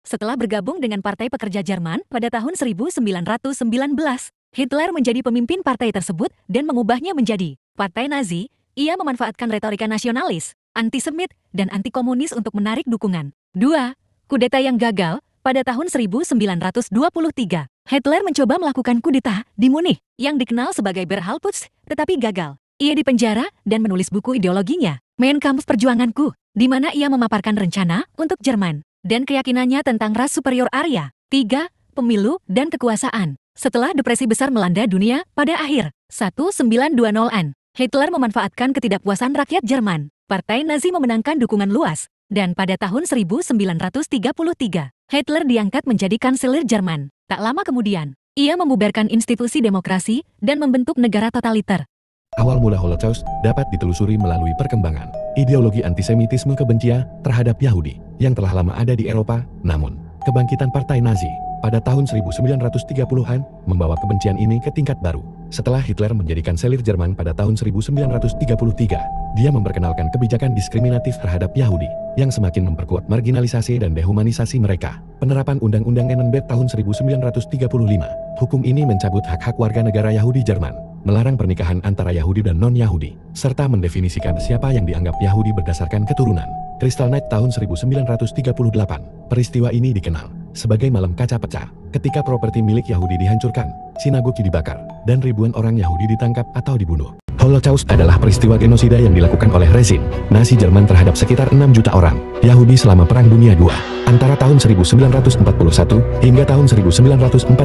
Setelah bergabung dengan Partai Pekerja Jerman pada tahun 1919, Hitler menjadi pemimpin partai tersebut dan mengubahnya menjadi Partai Nazi. Ia memanfaatkan retorika nasionalis, antisemit, dan antikomunis untuk menarik dukungan. 2. Kudeta yang gagal. Pada tahun 1923, Hitler mencoba melakukan kudeta di Munich, yang dikenal sebagai Berhalputsch, tetapi gagal. Ia dipenjara dan menulis buku ideologinya, Mein Kampf Perjuanganku, di mana ia memaparkan rencana untuk Jerman dan keyakinannya tentang ras superior Arya. 3. Pemilu dan kekuasaan. Setelah depresi besar melanda dunia pada akhir 1920-an, Hitler memanfaatkan ketidakpuasan rakyat Jerman. Partai Nazi memenangkan dukungan luas, dan pada tahun 1933, Hitler diangkat menjadi kanselir Jerman. Tak lama kemudian, ia membubarkan institusi demokrasi dan membentuk negara totaliter. Awal mula Holocaust dapat ditelusuri melalui perkembangan ideologi antisemitisme kebencian terhadap Yahudi yang telah lama ada di Eropa. Namun, kebangkitan Partai Nazi pada tahun 1930-an membawa kebencian ini ke tingkat baru. Setelah Hitler menjadi kanselir Jerman pada tahun 1933, dia memperkenalkan kebijakan diskriminatif terhadap Yahudi yang semakin memperkuat marginalisasi dan dehumanisasi mereka. Penerapan Undang-Undang Nuremberg tahun 1935, hukum ini mencabut hak-hak warga negara Yahudi Jerman, melarang pernikahan antara Yahudi dan non-Yahudi, serta mendefinisikan siapa yang dianggap Yahudi berdasarkan keturunan. Kristallnacht tahun 1938, peristiwa ini dikenal sebagai malam kaca pecah, ketika properti milik Yahudi dihancurkan, sinagogi dibakar, dan ribuan orang Yahudi ditangkap atau dibunuh. Holocaust adalah peristiwa genosida yang dilakukan oleh rezim Nazi Jerman terhadap sekitar 6 juta orang Yahudi selama Perang Dunia II. Antara tahun 1941 hingga tahun 1945,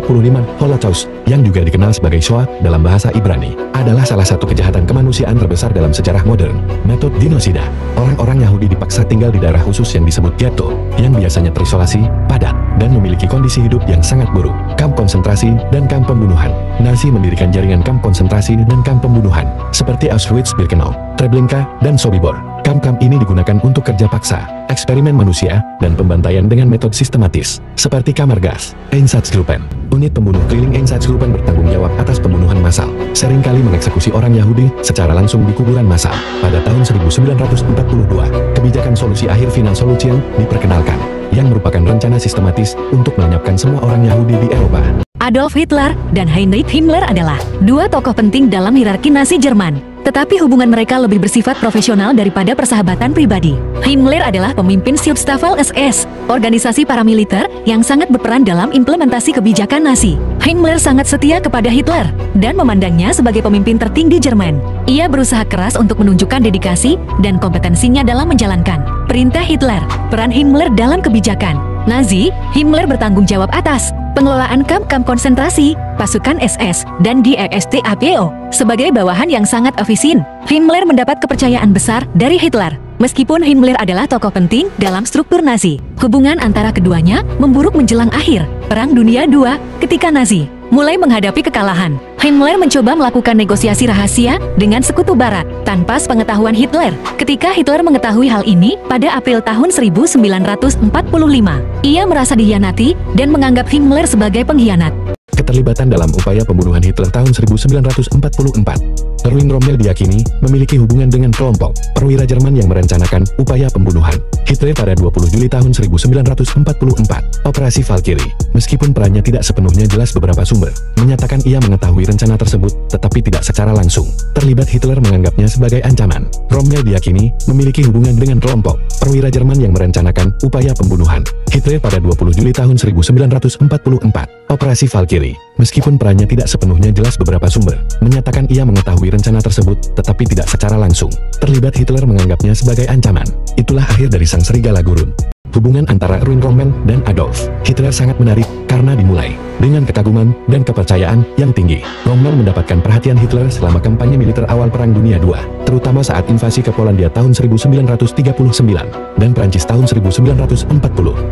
Holocaust, yang juga dikenal sebagai Shoah dalam bahasa Ibrani, adalah salah satu kejahatan kemanusiaan terbesar dalam sejarah modern. Metode genosida, orang-orang Yahudi dipaksa tinggal di daerah khusus yang disebut ghetto, yang biasanya terisolasi, padat, dan memiliki kondisi hidup yang sangat buruk. Kamp konsentrasi dan kamp pembunuhan. Nazi mendirikan jaringan kamp konsentrasi dan kamp pembunuhan, seperti Auschwitz-Birkenau, Treblinka, dan Sobibor. Kamp-kamp ini digunakan untuk kerja paksa, eksperimen manusia, dan pembantaian dengan metode sistematis, seperti kamar gas. Einsatzgruppen, unit pembunuh keliling Einsatzgruppen bertanggung jawab atas pembunuhan massal, seringkali mengeksekusi orang Yahudi secara langsung di kuburan massal. Pada tahun 1942, kebijakan solusi akhir final solution diperkenalkan, yang merupakan rencana sistematis untuk melenyapkan semua orang Yahudi di Eropa. Adolf Hitler dan Heinrich Himmler adalah dua tokoh penting dalam hierarki Nazi Jerman. Tetapi hubungan mereka lebih bersifat profesional daripada persahabatan pribadi. Himmler adalah pemimpin Schutzstaffel SS, organisasi paramiliter yang sangat berperan dalam implementasi kebijakan Nazi. Himmler sangat setia kepada Hitler dan memandangnya sebagai pemimpin tertinggi Jerman. Ia berusaha keras untuk menunjukkan dedikasi dan kompetensinya dalam menjalankan perintah Hitler. Peran Himmler dalam kebijakan Nazi, Himmler bertanggung jawab atas pengelolaan kamp-kamp konsentrasi, pasukan SS, dan GestaPO. Sebagai bawahan yang sangat efisien, Himmler mendapat kepercayaan besar dari Hitler. Meskipun Himmler adalah tokoh penting dalam struktur Nazi, hubungan antara keduanya memburuk menjelang akhir Perang Dunia II ketika Nazi mulai menghadapi kekalahan. Himmler mencoba melakukan negosiasi rahasia dengan sekutu barat tanpa sepengetahuan Hitler. Ketika Hitler mengetahui hal ini pada April tahun 1945, ia merasa dikhianati dan menganggap Himmler sebagai pengkhianat. Keterlibatan dalam upaya pembunuhan Hitler tahun 1944. Erwin Rommel diyakini memiliki hubungan dengan kelompok perwira Jerman yang merencanakan upaya pembunuhan Hitler pada 20 Juli tahun 1944. Operasi Valkyrie. Meskipun perannya tidak sepenuhnya jelas, beberapa sumber menyatakan ia mengetahui rencana tersebut, tetapi tidak secara langsung terlibat. Hitler menganggapnya sebagai ancaman. Rommel diyakini memiliki hubungan dengan kelompok perwira Jerman yang merencanakan upaya pembunuhan Hitler pada 20 Juli tahun 1944. Operasi Valkyrie. Meskipun perannya tidak sepenuhnya jelas, beberapa sumber menyatakan ia mengetahui rencana tersebut, tetapi tidak secara langsung terlibat. Hitler menganggapnya sebagai ancaman. Itulah akhir dari sang serigala gurun. Hubungan antara Erwin Rommel dan Adolf Hitler sangat menarik karena dimulai dengan kekaguman dan kepercayaan yang tinggi. Rommel mendapatkan perhatian Hitler selama kampanye militer awal Perang Dunia II, terutama saat invasi ke Polandia tahun 1939 dan Prancis tahun 1940.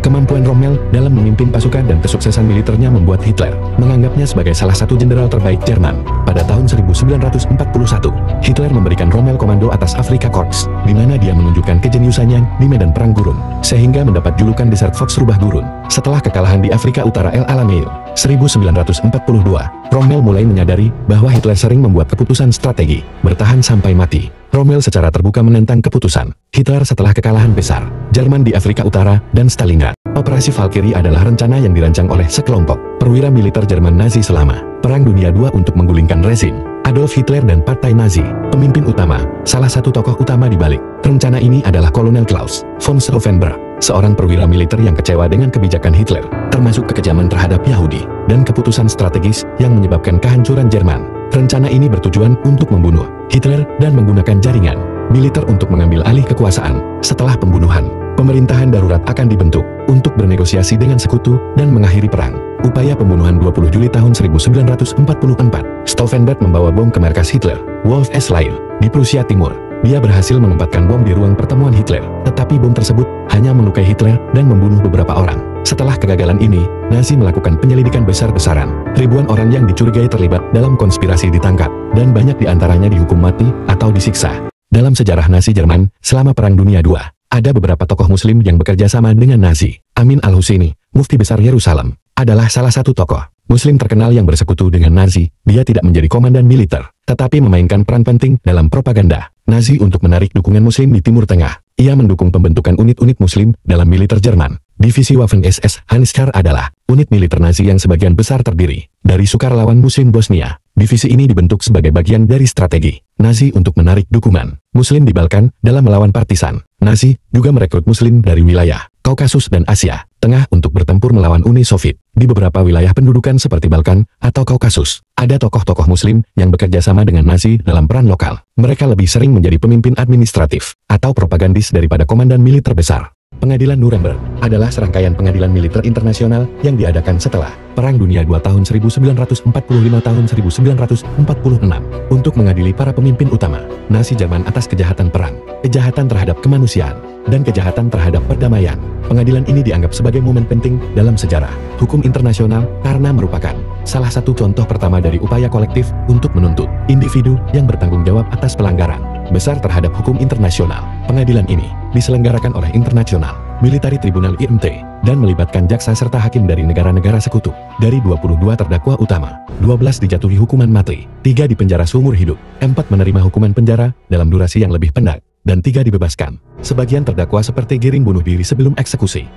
Kemampuan Rommel dalam memimpin pasukan dan kesuksesan militernya membuat Hitler menganggapnya sebagai salah satu jenderal terbaik Jerman. Pada tahun 1941, Hitler memberikan Rommel komando atas Afrika Korps, di mana dia menunjukkan kejeniusannya di medan perang gurun, sehingga mendapat julukan Desert Fox rubah gurun. Setelah kekalahan di Afrika Utara El Alamein, 1942, Rommel mulai menyadari bahwa Hitler sering membuat keputusan strategi, bertahan sampai mati. Rommel secara terbuka menentang keputusan Hitler setelah kekalahan besar Jerman di Afrika Utara dan Stalingrad. Operasi Valkyrie adalah rencana yang dirancang oleh sekelompok perwira militer Jerman Nazi selama Perang Dunia II untuk menggulingkan rezim Adolf Hitler dan Partai Nazi. Pemimpin utama, salah satu tokoh utama di balik rencana ini adalah Kolonel Klaus von Stauffenberg, seorang perwira militer yang kecewa dengan kebijakan Hitler, termasuk kekejaman terhadap Yahudi, dan keputusan strategis yang menyebabkan kehancuran Jerman. Rencana ini bertujuan untuk membunuh Hitler dan menggunakan jaringan militer untuk mengambil alih kekuasaan. Setelah pembunuhan, pemerintahan darurat akan dibentuk untuk bernegosiasi dengan sekutu dan mengakhiri perang. Upaya pembunuhan 20 Juli tahun 1944, Stauffenberg membawa bom ke markas Hitler, Wolf S. Lail, di Prusia Timur. Dia berhasil menempatkan bom di ruang pertemuan Hitler, tetapi bom tersebut hanya melukai Hitler dan membunuh beberapa orang. Setelah kegagalan ini, Nazi melakukan penyelidikan besar-besaran. Ribuan orang yang dicurigai terlibat dalam konspirasi ditangkap, dan banyak di antaranya dihukum mati atau disiksa. Dalam sejarah Nazi Jerman, selama Perang Dunia II, ada beberapa tokoh Muslim yang bekerja sama dengan Nazi. Amin al-Husaini, Mufti Besar Yerusalem, adalah salah satu tokoh Muslim terkenal yang bersekutu dengan Nazi. Dia tidak menjadi komandan militer, tetapi memainkan peran penting dalam propaganda Nazi untuk menarik dukungan Muslim di Timur Tengah. Ia mendukung pembentukan unit-unit Muslim dalam militer Jerman. Divisi Waffen-SS Hanskar adalah unit militer Nazi yang sebagian besar terdiri dari sukarelawan Muslim Bosnia. Divisi ini dibentuk sebagai bagian dari strategi Nazi untuk menarik dukungan Muslim di Balkan dalam melawan partisan. Nazi juga merekrut Muslim dari wilayah Kaukasus dan Asia Tengah untuk bertempur melawan Uni Soviet. Di beberapa wilayah pendudukan seperti Balkan atau Kaukasus, ada tokoh-tokoh Muslim yang bekerja sama dengan Nazi dalam peran lokal. Mereka lebih sering menjadi pemimpin administratif atau propagandis daripada komandan militer besar. Pengadilan Nuremberg adalah serangkaian pengadilan militer internasional yang diadakan setelah Perang Dunia II tahun 1945 tahun 1946 untuk mengadili para pemimpin utama Nazi Jerman atas kejahatan perang, kejahatan terhadap kemanusiaan, dan kejahatan terhadap perdamaian. Pengadilan ini dianggap sebagai momen penting dalam sejarah hukum internasional karena merupakan salah satu contoh pertama dari upaya kolektif untuk menuntut individu yang bertanggung jawab atas pelanggaran besar terhadap hukum internasional. Pengadilan ini diselenggarakan oleh International Military Tribunal IMT dan melibatkan jaksa serta hakim dari negara-negara sekutu. Dari 22 terdakwa utama, 12 dijatuhi hukuman mati, 3 dipenjara seumur hidup, 4 menerima hukuman penjara dalam durasi yang lebih pendek, dan 3 dibebaskan. Sebagian terdakwa seperti Göring bunuh diri sebelum eksekusi.